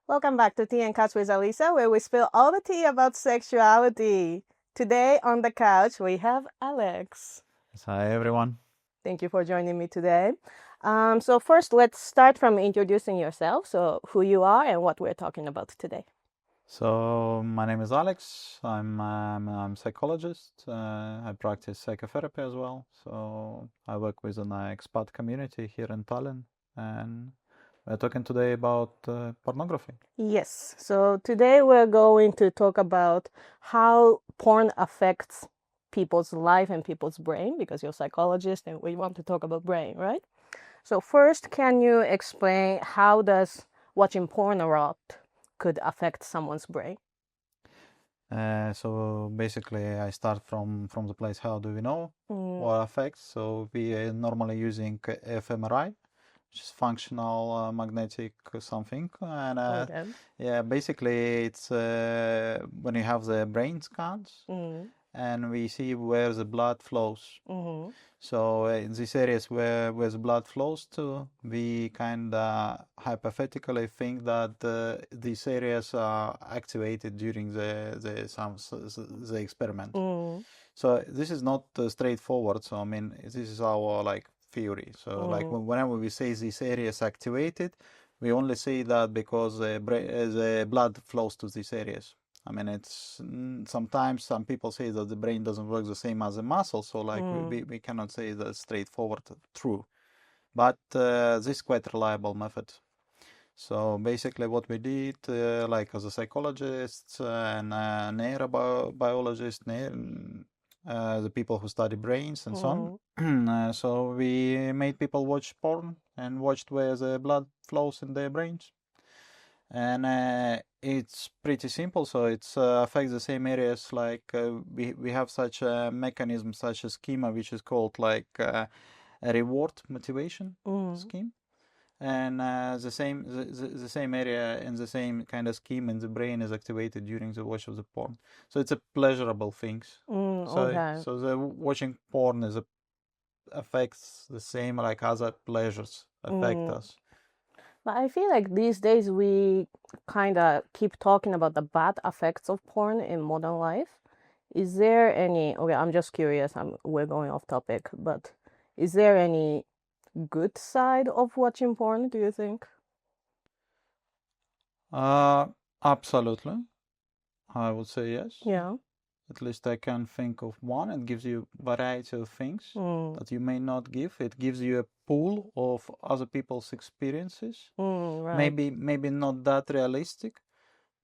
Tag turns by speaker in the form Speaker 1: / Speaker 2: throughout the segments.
Speaker 1: Welcome back to Tea and Couch with Alisa, where we spill all the tea about sexuality. Today on the couch, we have Alex.
Speaker 2: Hi, everyone.
Speaker 1: Thank you for joining me today. So first, let's start from introducing yourself, so who you are and what we're talking about today.
Speaker 2: So my name is Alex. I'm a psychologist. I practice psychotherapy as well. So I work with an expat community here in Tallinn, and we're talking today about pornography.
Speaker 1: Yes, so today we're going to talk about how porn affects people's life and people's brain, because you're a psychologist and we want to talk about brain, right? So first, can you explain how does watching porn a lot could affect someone's brain?
Speaker 2: So basically, I start from the place. How do we know what affects? So we are normally using FMRI, which is functional magnetic something, and
Speaker 1: Okay.
Speaker 2: yeah, basically it's when you have the brain scans. And we see where the blood flows. So in these areas where the blood flows to, we kind of hypothetically think that these areas are activated during the experiment. So this is not straightforward. So I mean, this is our theory. So like whenever we say these areas activated, we only say that because the blood flows to these areas. I mean, it's sometimes some people say that the brain doesn't work the same as the muscle, so like we cannot say that straightforward true. But this is quite reliable method. So basically what we did, like as a psychologist and neurobiologist, the people who study brains and so on. So we made people watch porn and watched where the blood flows in their brains. And it's pretty simple, so it affects the same areas. Like we have such a mechanism, such a schema, which is called like a reward motivation scheme, and the same area and the same kind of scheme in the brain is activated during the watch of the porn. So it's a pleasurable things.
Speaker 1: Okay.
Speaker 2: So the watching porn affects the same like other pleasures affect us.
Speaker 1: But I feel like these days we kind of keep talking about the bad effects of porn in modern life. Is there any, okay, I'm just curious, we're going off topic, but is there any good side of watching porn, do you think?
Speaker 2: Absolutely. I would say yes.
Speaker 1: Yeah.
Speaker 2: At least I can think of one. It gives you variety of things that you may not give. It gives you a pool of other people's experiences.
Speaker 1: Right.
Speaker 2: Maybe not that realistic,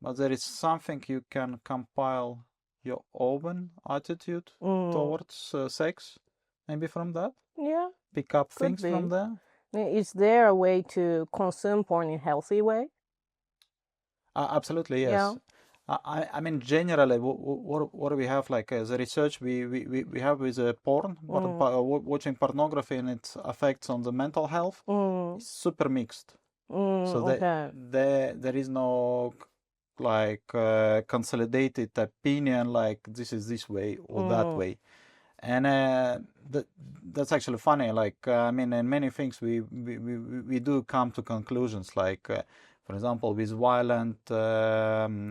Speaker 2: but there is something you can compile your own attitude towards sex. Maybe from that.
Speaker 1: Yeah.
Speaker 2: Pick up
Speaker 1: Could
Speaker 2: things
Speaker 1: be.
Speaker 2: from there.
Speaker 1: Is there a way to consume porn in a healthy way?
Speaker 2: Absolutely, yes.
Speaker 1: Yeah.
Speaker 2: I mean, generally, what we have, like the research we have with porn, watching pornography and its effects on the mental health is super mixed. So
Speaker 1: Okay.
Speaker 2: there is no like consolidated opinion like this is this way or that way. And that's actually funny. Like I mean, in many things we do come to conclusions. Like for example, with violent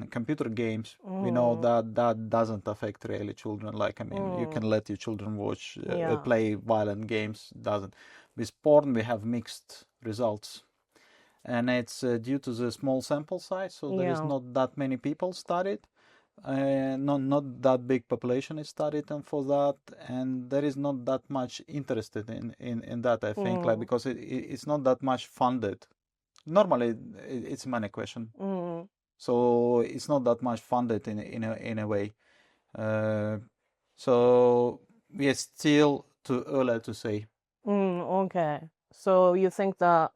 Speaker 2: computer games, we know that that doesn't affect really children. Like I mean, you can let your children watch play violent games. Doesn't. With porn, we have mixed results, and it's due to the small sample size. So there is not that many people studied. Not that big population is studied and for that, and there is not that much interested in that. I think like because it's not that much funded. Normally, it's a money question, so it's not that much funded in a way. So we are still too early to say.
Speaker 1: Okay. So you think that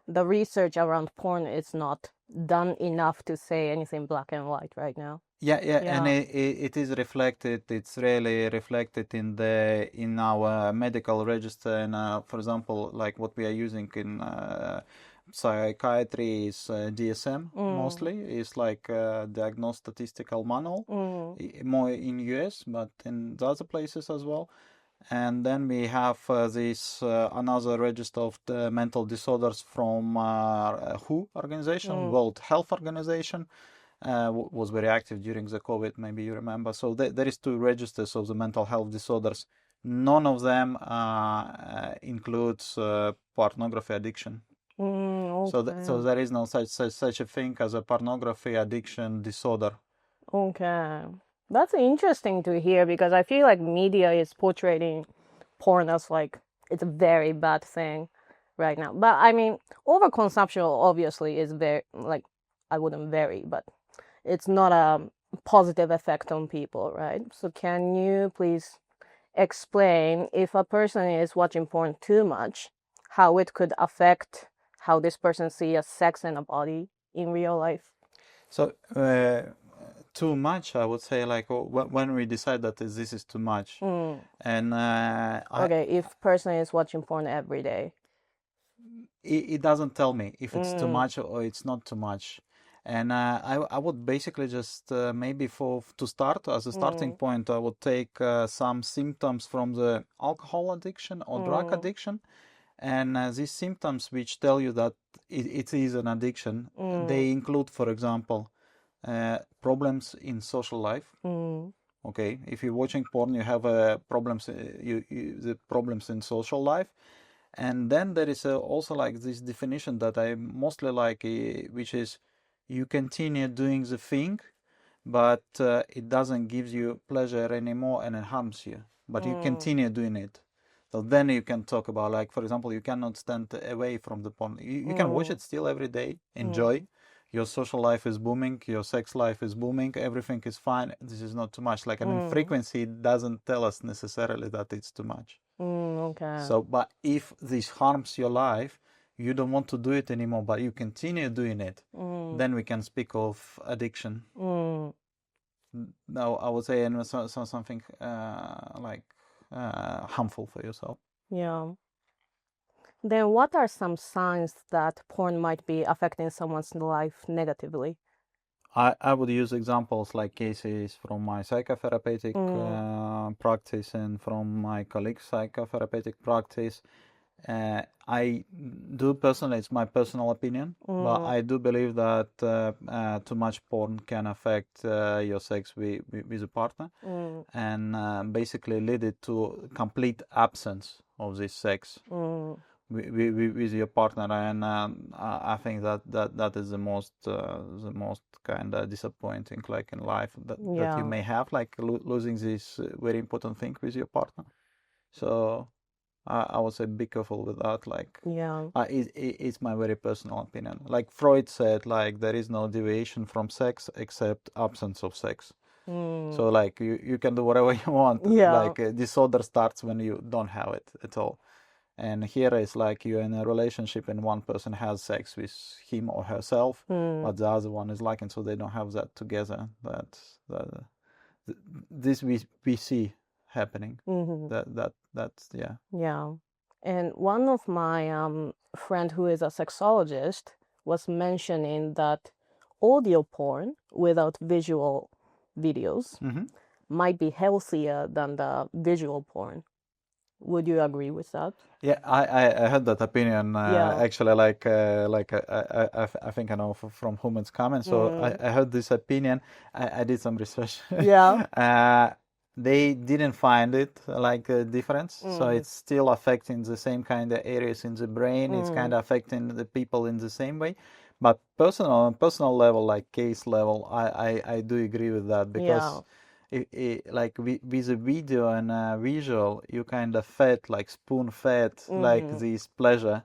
Speaker 1: the research around porn is not done enough to say anything black and white right now?
Speaker 2: Yeah, and it is reflected. It's really reflected in our medical register. And for example, like what we are using in psychiatry is DSM mostly. It's like diagnosed statistical manual, more in US, but in the other places as well. And then we have this another register of the mental disorders from WHO organization, World Health Organization, was very active during the COVID, maybe you remember. So there is 2 registers of the mental health disorders. None of them includes pornography addiction.
Speaker 1: Okay.
Speaker 2: So there is no such a thing as a pornography addiction disorder.
Speaker 1: Okay. That's interesting to hear, because I feel like media is portraying porn as like it's a very bad thing right now. But I mean, overconsumption obviously is very, like, I wouldn't vary, but it's not a positive effect on people, right? So can you please explain, if a person is watching porn too much, how it could affect how this person sees sex and a body in real life?
Speaker 2: So too much, I would say, like when we decide that this is too much, and
Speaker 1: okay, if person is watching porn every day,
Speaker 2: it doesn't tell me if it's too much or it's not too much. And I would basically just maybe to start as a starting point, I would take some symptoms from the alcohol addiction or drug addiction, and these symptoms which tell you that it is an addiction, they include, for example, problems in social life. Okay, if you're watching porn, you have problems, the problems in social life. And then there is also like this definition that I mostly like, which is you continue doing the thing, but it doesn't give you pleasure anymore and it harms you, but you continue doing it. So then you can talk about, like, for example, you cannot stand away from the porn. You can watch it still every day, enjoy. Your social life is booming, your sex life is booming, everything is fine. This is not too much. Like, I mean, frequency doesn't tell us necessarily that it's too much.
Speaker 1: Okay.
Speaker 2: So, but if this harms your life, you don't want to do it anymore, but you continue doing it, then we can speak of addiction. Now, I would say something like harmful for yourself.
Speaker 1: Yeah. Then what are some signs that porn might be affecting someone's life negatively?
Speaker 2: I would use examples like cases from my psychotherapeutic practice and from my colleagues' psychotherapeutic practice. I do personally, it's my personal opinion, but I do believe that too much porn can affect your sex with a partner and basically lead it to complete absence of this sex with your partner. And I think that is the most kind of disappointing, like, in life that you may have, like losing this very important thing with your partner. So I would say be careful with that. Like, it's my very personal opinion. Like Freud said, like, there is no deviation from sex except absence of sex. So, like, you can do whatever you want. Like, disorder starts when you don't have it at all. And here is like you're in a relationship and one person has sex with him or herself, but the other one is like, and so they don't have that together. This we see happening. That's yeah.
Speaker 1: Yeah. And one of my friend who is a sexologist was mentioning that audio porn without visual videos might be healthier than the visual porn. Would you agree with that?
Speaker 2: Yeah, I had that opinion actually. I think I know from Human's comments. So I heard this opinion. I did some research.
Speaker 1: Yeah.
Speaker 2: They didn't find it like a difference. So it's still affecting the same kind of areas in the brain. It's kind of affecting the people in the same way. But personal level, like case level, I do agree with that, because like with a video and visual, you kind of fed, like spoon fed, like this pleasure.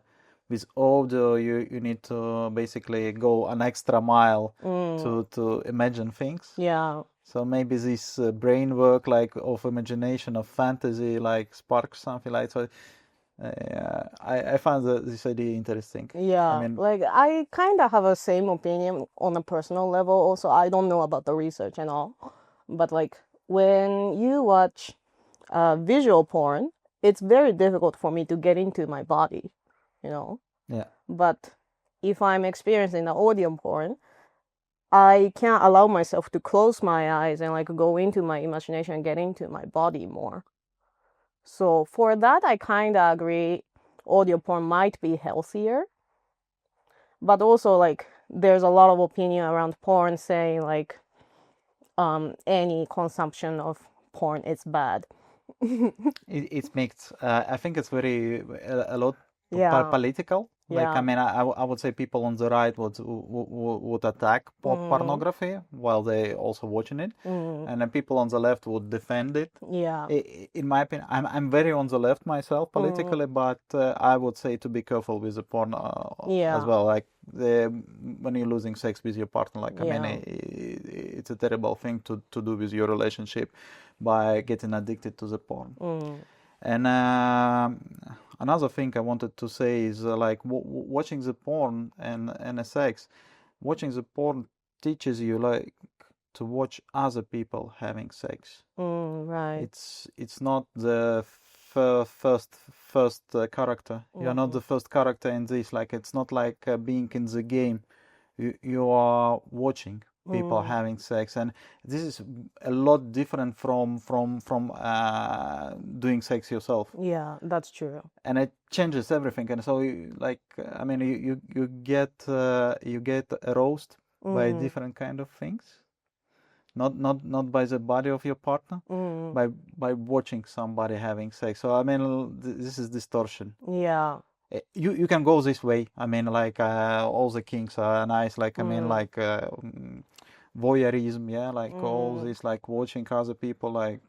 Speaker 2: With audio, you need to basically go an extra mile to imagine things.
Speaker 1: Yeah.
Speaker 2: So maybe this brain work, like, of imagination, of fantasy, like, sparks something like so. I found this idea interesting.
Speaker 1: Yeah,
Speaker 2: I mean,
Speaker 1: like I kind of have a same opinion on a personal level. Also, I don't know about the research and all, but like when you watch visual porn, it's very difficult for me to get into my body, you know.
Speaker 2: yeah.
Speaker 1: But if I'm experiencing the audio porn, I can't allow myself to close my eyes and like go into my imagination and get into my body more. So for that, I kind of agree. Audio porn might be healthier, but also like there's a lot of opinion around porn saying like any consumption of porn is bad.
Speaker 2: It makes I think it's very a lot
Speaker 1: Yeah.
Speaker 2: political. Like
Speaker 1: Yeah.
Speaker 2: I mean, I would say people on the right would attack pornography while they also watching it, and then people on the left would defend it.
Speaker 1: Yeah.
Speaker 2: In my opinion, I'm very on the left myself politically, but I would say to be careful with the porn
Speaker 1: Yeah.
Speaker 2: as well. Like when you're losing sex with your partner, like I
Speaker 1: Yeah.
Speaker 2: mean, it's a terrible thing to do with your relationship by getting addicted to the porn. And another thing I wanted to say is like watching the porn and sex. Watching the porn teaches you like to watch other people having sex.
Speaker 1: Right.
Speaker 2: It's not the first character. You're not the first character in this. Like it's not like being in the game. You are watching people having sex, and this is a lot different from doing sex yourself.
Speaker 1: Yeah, that's true.
Speaker 2: And it changes everything. And so like I mean you get aroused by different kind of things, not by the body of your partner, by watching somebody having sex. So I mean this is distortion.
Speaker 1: Yeah.
Speaker 2: You can go this way. I mean, like all the kinks are nice. Like I mean, like voyeurism, yeah, like all this, like watching other people, like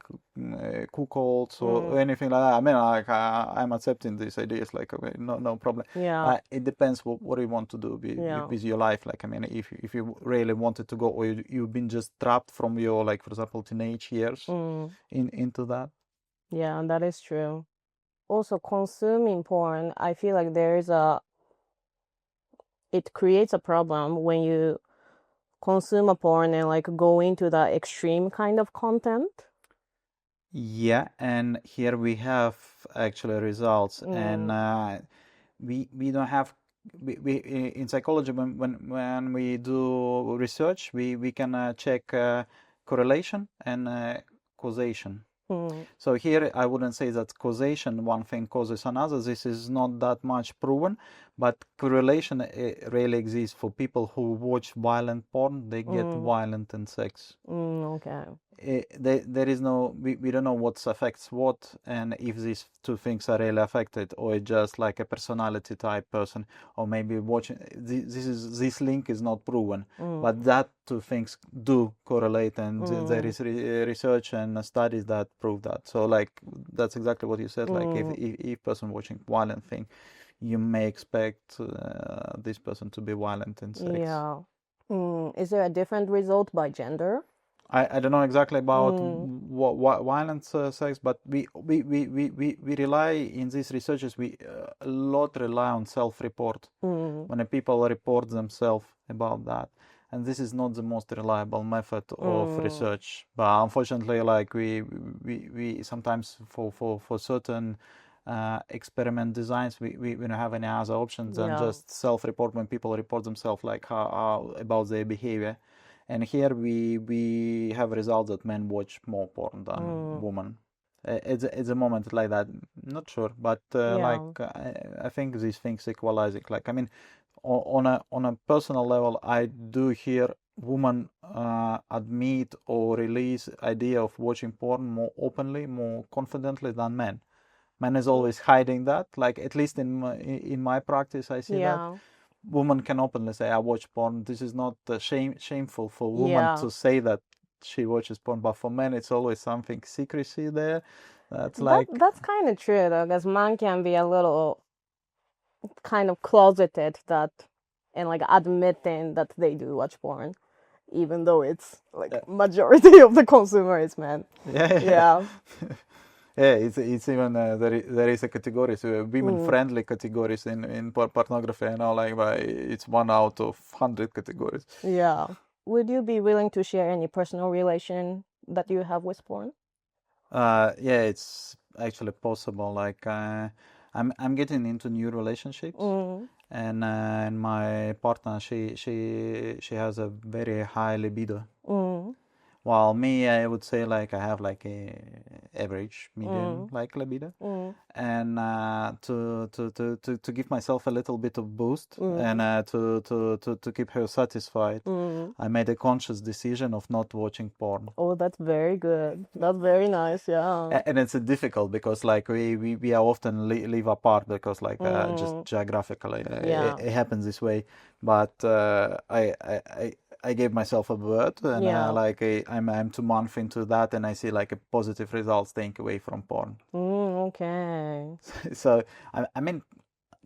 Speaker 2: cuckolds or anything like that. I mean, like I'm accepting these ideas. Like okay, no problem.
Speaker 1: Yeah.
Speaker 2: It depends what you want to do with your life. Like I mean, if you really wanted to go, or you've been just trapped from your, like for example, teenage years into that.
Speaker 1: Yeah, that is true. Also, consuming porn, I feel like it creates a problem when you consume a porn and like go into the extreme kind of content.
Speaker 2: Yeah, and here we have actually results, and we don't have we in psychology when we do research we can check correlation and causation. So here I wouldn't say that causation one thing causes another. This is not that much proven, but correlation really exists. For people who watch violent porn, they get violent in sex.
Speaker 1: Okay.
Speaker 2: There is no we don't know what affects what, and if these two things are really affected, or it's just like a personality type person, or maybe watching this link is not proven, but that two things do correlate, and there is research and studies that prove that. So like that's exactly what you said. Like if person watching violent thing, you may expect this person to be violent in sex.
Speaker 1: Yeah. Is there a different result by gender?
Speaker 2: I don't know exactly about what violent sex, but we rely in these researches. We a lot rely on self-report when people report themselves about that, and this is not the most reliable method of research. But unfortunately, like we sometimes for certain experiment designs, we don't have any other options than just self-report when people report themselves, like how about their behavior. And here we have results that men watch more porn than women. It's a moment like that. Not sure, but like I think these things equalizing. Like I mean, on a personal level, I do hear women admit or release idea of watching porn more openly, more confidently than men. Men is always hiding that. Like at least in my practice, I see that. Woman can openly say I watch porn. This is not shameful for woman to say that she watches porn, but for men it's always something secrecy there. That's
Speaker 1: kind of true though, because man can be a little kind of closeted and like admitting that they do watch porn, even though it's like majority of the consumer is men. Yeah.
Speaker 2: Yeah, it's even there is a category, so women friendly categories in pornography, and all like it's 1 out of 100 categories.
Speaker 1: Yeah. Would you be willing to share any personal relation that you have with porn?
Speaker 2: Yeah, it's actually possible. Like I'm getting into new relationships, and my partner she has a very high libido. While me, I would say like I have like a average medium like libido, and to give myself a little bit of boost and to keep her satisfied, I made a conscious decision of not watching porn.
Speaker 1: Oh, that's very good. That's very nice. Yeah.
Speaker 2: And it's difficult because like we are often live apart because like just geographically it happens this way. But I gave myself a word, and like I'm 2 months into that, and I see like a positive result staying away from porn.
Speaker 1: Okay.
Speaker 2: So I mean,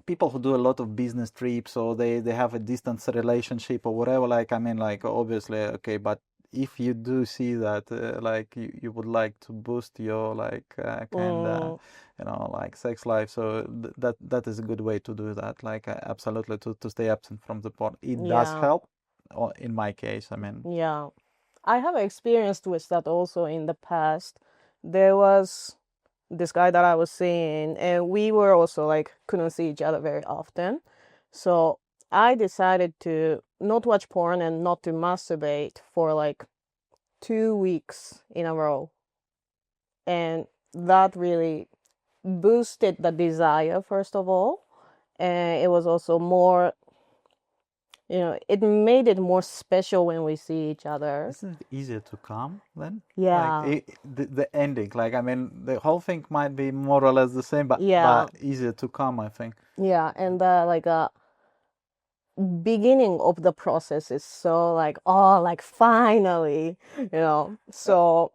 Speaker 2: people who do a lot of business trips, or they have a distance relationship or whatever, like I mean, like obviously okay, but if you do see that like you would like to boost your like kind of like sex life, so that is a good way to do that, like absolutely to stay absent from the porn. It does help in my case, I mean.
Speaker 1: Yeah, I have experienced with that also in the past. There was this guy that I was seeing, and we were also like couldn't see each other very often. So I decided to not watch porn and not to masturbate for like 2 weeks in a row. And that really boosted the desire, first of all. And it was also more, it made it more special when we see each other.
Speaker 2: Isn't it easier to come then?
Speaker 1: Yeah.
Speaker 2: Like the ending, like I mean, the whole thing might be more or less the same, but easier to come, I think.
Speaker 1: Yeah, and like beginning of the process is so like, oh, like finally, so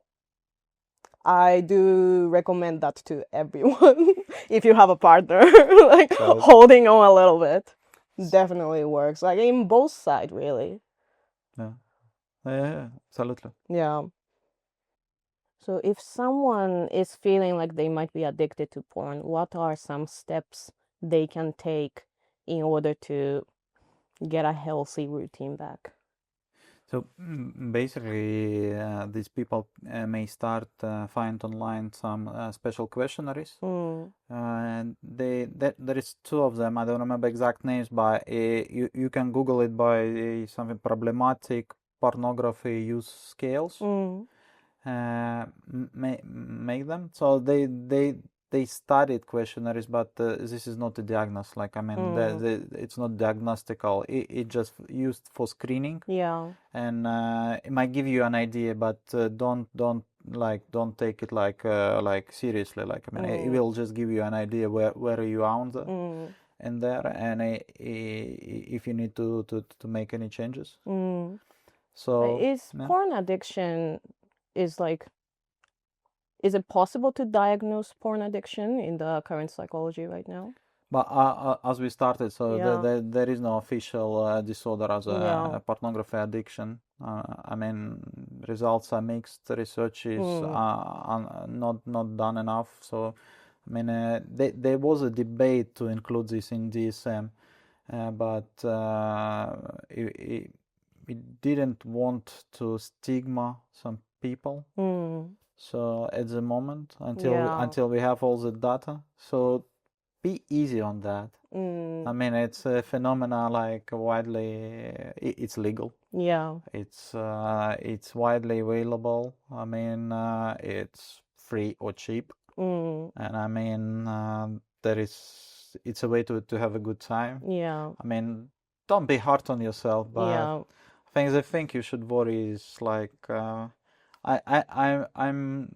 Speaker 1: I do recommend that to everyone. If you have a partner, like holding on a little bit definitely works, like in both sides, really.
Speaker 2: Yeah, absolutely.
Speaker 1: Yeah. So if someone is feeling like they might be addicted to porn, what are some steps they can take in order to get a healthy routine back?
Speaker 2: So basically, these people may start find online some special questionnaires, and there is 2 of them. I don't remember exact names, but you can Google it by something problematic pornography use scales. Make them. So they studied questionnaires, but this is not a diagnosis. Like I mean, it's not diagnostical. It just used for screening.
Speaker 1: Yeah.
Speaker 2: And it might give you an idea, but don't take it like seriously. Like I mean, it will just give you an idea where you are on the in there, and if you need to make any changes. So
Speaker 1: is porn addiction is it possible to diagnose porn addiction in the current psychology right now?
Speaker 2: But as we started, so there is no official disorder as a pornography addiction. I mean, results are mixed. Research is not done enough. So, I mean, there was a debate to include this in DSM, but it didn't want to stigma some people. So at the moment, until we have all the data, so be easy on that. I mean, it's a phenomena like widely, it's legal.
Speaker 1: Yeah.
Speaker 2: It's widely available. I mean, it's free or cheap. And I mean, it's a way to have a good time.
Speaker 1: Yeah.
Speaker 2: I mean, don't be hard on yourself, but the thing you should worry is like, I'm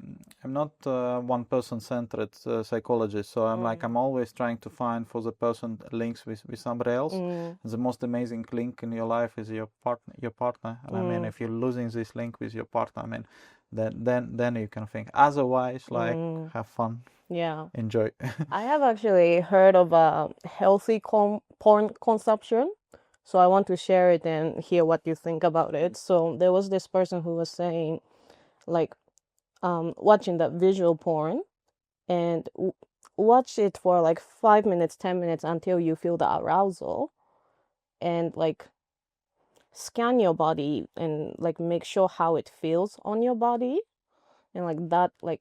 Speaker 2: not one person centered psychologist, so I'm always trying to find for the person links with somebody else. The most amazing link in your life is your partner. And I mean, if you're losing this link with your partner, I mean, then you can think. Otherwise, like have fun.
Speaker 1: Yeah.
Speaker 2: Enjoy.
Speaker 1: I have actually heard of a healthy porn consumption. So I want to share it and hear what you think about it. So there was this person who was saying, like, watching that visual porn and watch it for like 5 minutes, 10 minutes until you feel the arousal, and like scan your body and like make sure how it feels on your body, and like that, like,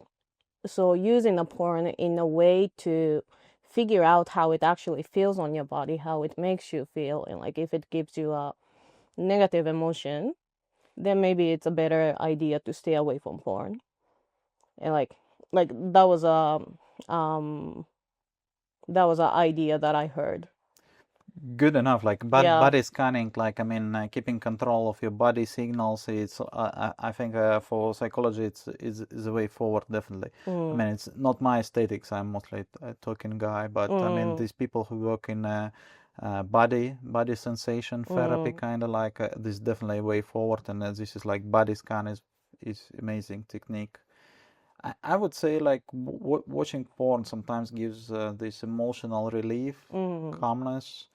Speaker 1: so using the porn in a way to figure out how it actually feels on your body, how it makes you feel, and like if it gives you a negative emotion, then maybe it's a better idea to stay away from porn. And like that was an idea that I heard.
Speaker 2: Good enough, like
Speaker 1: Yeah.
Speaker 2: body scanning, like keeping control of your body signals. It's I think for psychology, it's a way forward, definitely. I mean, it's not my aesthetics. I'm mostly a talking guy, but I mean, these people who work in body sensation therapy, kind of like this is definitely a way forward, and this is like body scan is amazing technique. I would say like watching porn sometimes gives this emotional relief, calmness,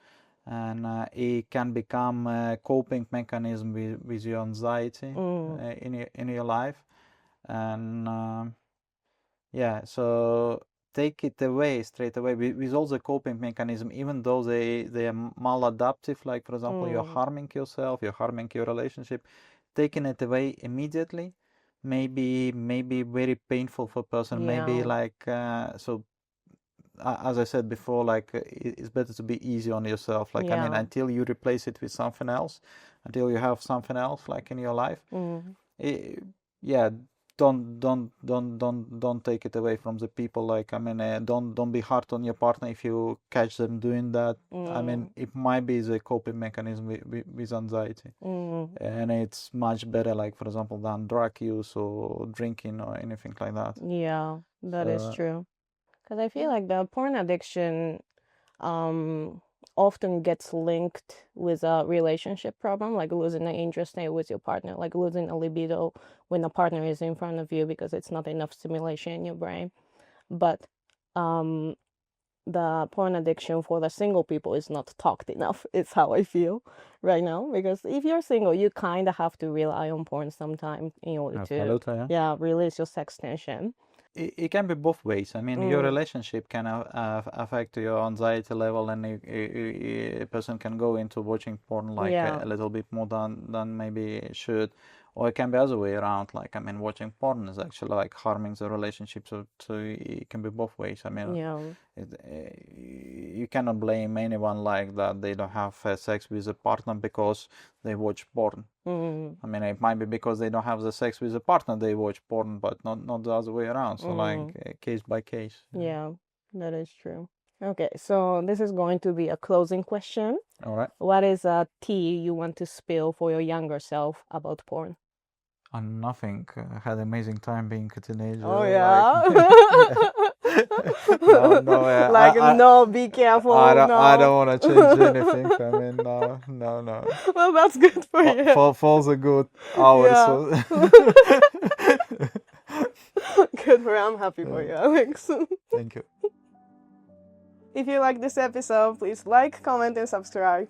Speaker 2: and it can become a coping mechanism with your anxiety in your life. And yeah, so take it away straight away with all the coping mechanism, even though they are maladaptive, like for example you're harming yourself, you're harming your relationship. Taking it away immediately maybe very painful for a person.
Speaker 1: Yeah.
Speaker 2: Maybe like so as I said before, like it's better to be easy on yourself. Like I mean,
Speaker 1: Yeah.
Speaker 2: until you replace it with something else, until you have something else like in your life, yeah, don't take it away from the people. Like I mean, don't be hard on your partner if you catch them doing that. I mean, it might be the coping mechanism with anxiety, and it's much better, like for example, than drug use or drinking or anything like that.
Speaker 1: Yeah, that is true. Because I feel like the porn addiction often gets linked with a relationship problem, like losing the interest with your partner, like losing a libido when the partner is in front of you because it's not enough stimulation in your brain. But the porn addiction for the single people is not talked enough. It's how I feel right now, because if you're single, you kind of have to rely on porn sometimes in order to release your sex tension.
Speaker 2: It can be both ways. I mean, your relationship can affect your anxiety level, and a person can go into watching porn like a little bit more than maybe it should. Or it can be the other way around. Like, I mean, watching porn is actually like harming the relationship. So it can be both ways. I mean, you cannot blame anyone like that. They don't have sex with a partner because they watch porn. I mean, it might be because they don't have the sex with a partner, they watch porn, but not the other way around. So like case by case.
Speaker 1: Yeah, that is true. Okay, so this is going to be a closing question.
Speaker 2: All right.
Speaker 1: What is a tea you want to spill for your younger self about porn?
Speaker 2: Nothing. I had an amazing time being a teenager.
Speaker 1: Oh yeah.
Speaker 2: No,
Speaker 1: like no, be careful.
Speaker 2: I don't want to change anything. I mean, no.
Speaker 1: Well, that's good for you.
Speaker 2: For the good hours.
Speaker 1: Yeah. Good for you. I'm happy for you, Alex.
Speaker 2: Thank you.
Speaker 1: If you like this episode, please like, comment, and subscribe.